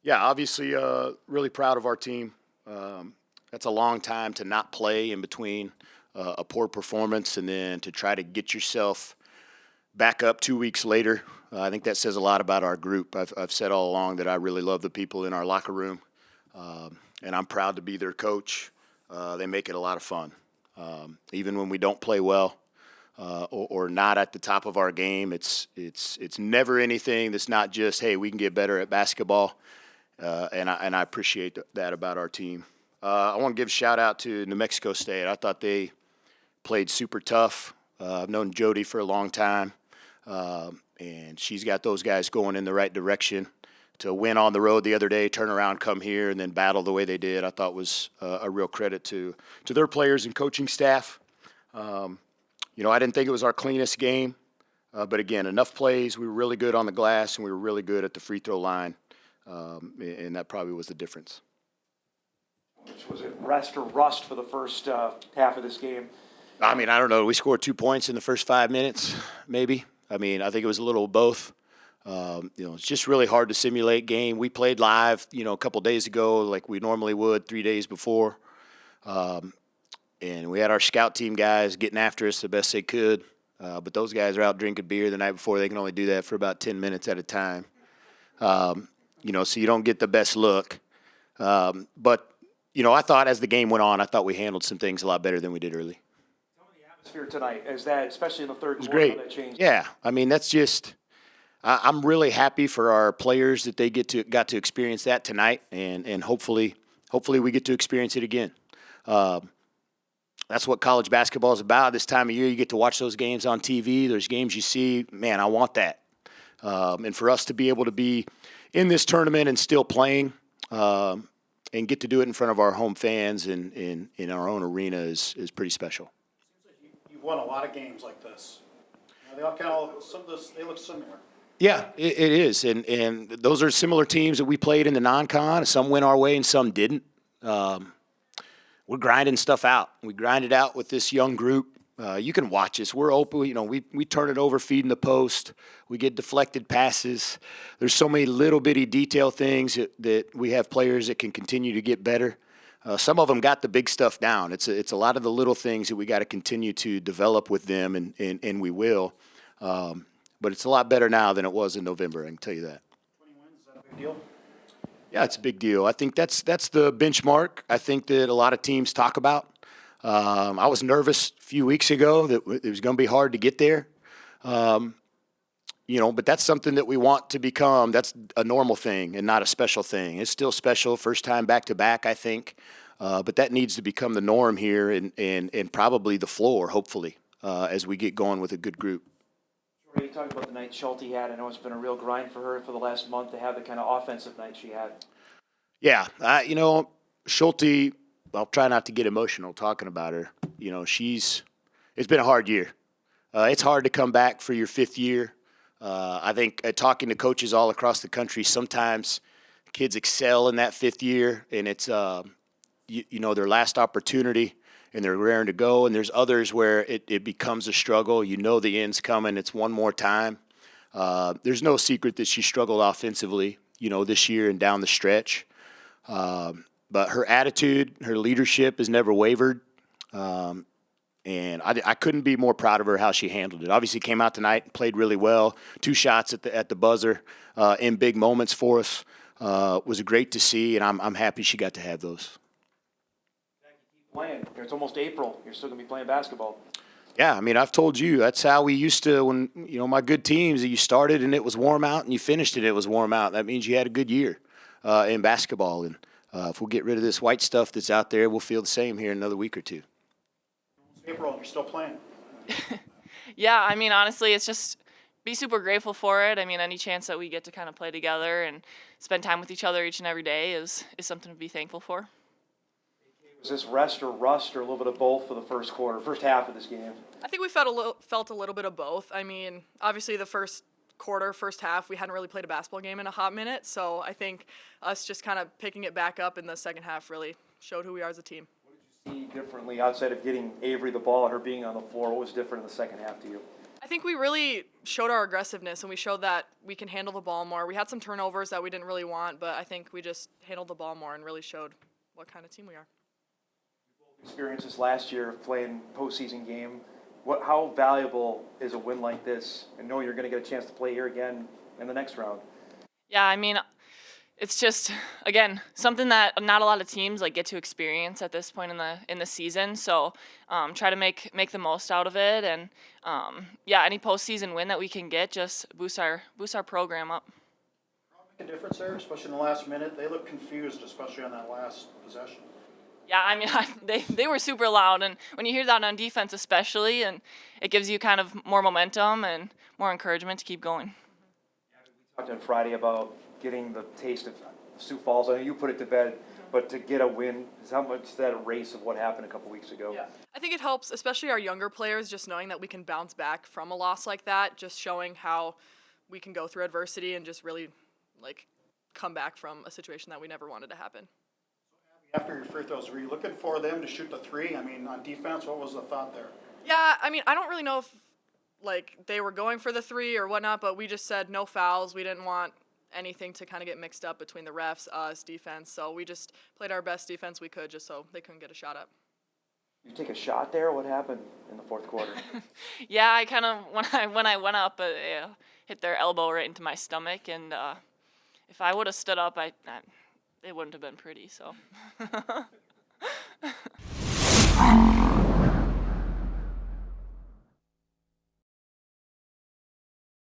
Yeah, obviously, really proud of our team. That's a long time to not play in between a poor performance and then to try to get yourself back up 2 weeks later. I think that says a lot about our group. I've said all along that I really love the people in our locker room, and I'm proud to be their coach. They make it a lot of fun. Even when we don't play well or not at the top of our game, it's never anything that's not just, hey, we can get better at basketball, and I appreciate that about our team. I want to give a shout-out to New Mexico State. I thought they played super tough. I've known Jody for a long time, and she's got those guys going in the right direction. To win on the road the other day, turn around, come here, and then battle the way they did, I thought was a real credit to their players and coaching staff. I didn't think it was our cleanest game, but again, enough plays. We were really good on the glass, and we were really good at the free throw line, and that probably was the difference. Was it rest or rust for the first half of this game? I mean, I don't know. We scored 2 points in the first 5 minutes, maybe. I mean, I think it was a little of both. It's just really hard to simulate game. We played live, a couple days ago like we normally would 3 days before. And we had our scout team guys getting after us the best they could. But those guys are out drinking beer the night before. They can only do that for about 10 minutes at a time. So you don't get the best look. But I thought as the game went on, I thought we handled some things a lot better than we did early. Tell me the atmosphere tonight, is that, especially in the third quarter, great. how that changed? Yeah, I mean, that's just I'm really happy for our players that they got to experience that tonight, and hopefully we get to experience it again. That's what college basketball is about. This time of year, you get to watch those games on TV. There's games you see, man, I want that. And for us to be able to be in this tournament and still playing and get to do it in front of our home fans and in our own arena is pretty special. Seems like you've won a lot of games like this. They all kind of they look similar. Yeah, it is, and those are similar teams that we played in the non-con. Some went our way and some didn't. We're grinding stuff out. We grind it out with this young group. You can watch us. We're open. We turn it over, feeding the post. We get deflected passes. There's so many little bitty detail things that we have players that can continue to get better. Some of them got the big stuff down. It's a lot of the little things that we got to continue to develop with them, and we will. But it's a lot better now than it was in November, I can tell you that. 20 wins, is that a big deal? Yeah, it's a big deal. I think that's the benchmark I think that a lot of teams talk about. I was nervous a few weeks ago that it was going to be hard to get there. But that's something that we want to become. That's a normal thing and not a special thing. It's still special, first time back-to-back, I think. But that needs to become the norm here and probably the floor, hopefully, as we get going with a good group. You talked about the night Schulte had. I know it's been a real grind for her for the last month to have the kind of offensive night she had. Yeah, Schulte, I'll try not to get emotional talking about her. It's been a hard year. It's hard to come back for your fifth year. I think talking to coaches all across the country, sometimes kids excel in that fifth year, and it's their last opportunity. And they're raring to go, and there's others where it becomes a struggle. The end's coming. It's one more time. There's no secret that she struggled offensively, this year and down the stretch. But her attitude, her leadership has never wavered. And I couldn't be more proud of her how she handled it. Obviously came out tonight and played really well. 2 shots at the buzzer in big moments for us. Was great to see, and I'm happy she got to have those. Playing. It's almost April. You're still going to be playing basketball. Yeah, I mean, I've told you, that's how we used to, when, my good teams, you started and it was warm out and you finished and it was warm out. That means you had a good year in basketball. And if we'll get rid of this white stuff that's out there, we'll feel the same here in another week or two. It's April, you're still playing. Yeah, I mean, honestly, it's just be super grateful for it. I mean, any chance that we get to kind of play together and spend time with each other each and every day is something to be thankful for. Was this rest or rust or a little bit of both for the first half of this game? I think we felt a little bit of both. I mean, obviously the first half, we hadn't really played a basketball game in a hot minute, so I think us just kind of picking it back up in the second half really showed who we are as a team. What did you see differently outside of getting Avery the ball and her being on the floor? What was different in the second half to you? I think we really showed our aggressiveness, and we showed that we can handle the ball more. We had some turnovers that we didn't really want, but I think we just handled the ball more and really showed what kind of team we are. Experiences last year of playing postseason game. How valuable is a win like this, and knowing you're going to get a chance to play here again in the next round? Yeah, I mean, it's just, again, something that not a lot of teams like get to experience at this point in the season. So try to make the most out of it, and yeah, any postseason win that we can get just boost our program up. Make a difference there, especially in the last minute. They look confused, especially on that last possession. Yeah, I mean, they were super loud, and when you hear that on defense especially, and it gives you kind of more momentum and more encouragement to keep going. We talked on Friday about getting the taste of Sioux Falls. I know you put it to bed, but to get a win, how much is that erase of what happened a couple weeks ago? Yeah, I think it helps, especially our younger players, just knowing that we can bounce back from a loss like that, just showing how we can go through adversity and just really, like, come back from a situation that we never wanted to happen. After your free throws, were you looking for them to shoot the three? I mean, on defense, what was the thought there? Yeah, I mean, I don't really know if, like, they were going for the three or whatnot, but we just said no fouls. We didn't want anything to kind of get mixed up between the refs, us, defense. So we just played our best defense we could just so they couldn't get a shot up. You take a shot there? What happened in the fourth quarter? Yeah, I kind of when I went up, hit their elbow right into my stomach, and if I would have stood up, it wouldn't have been pretty. So.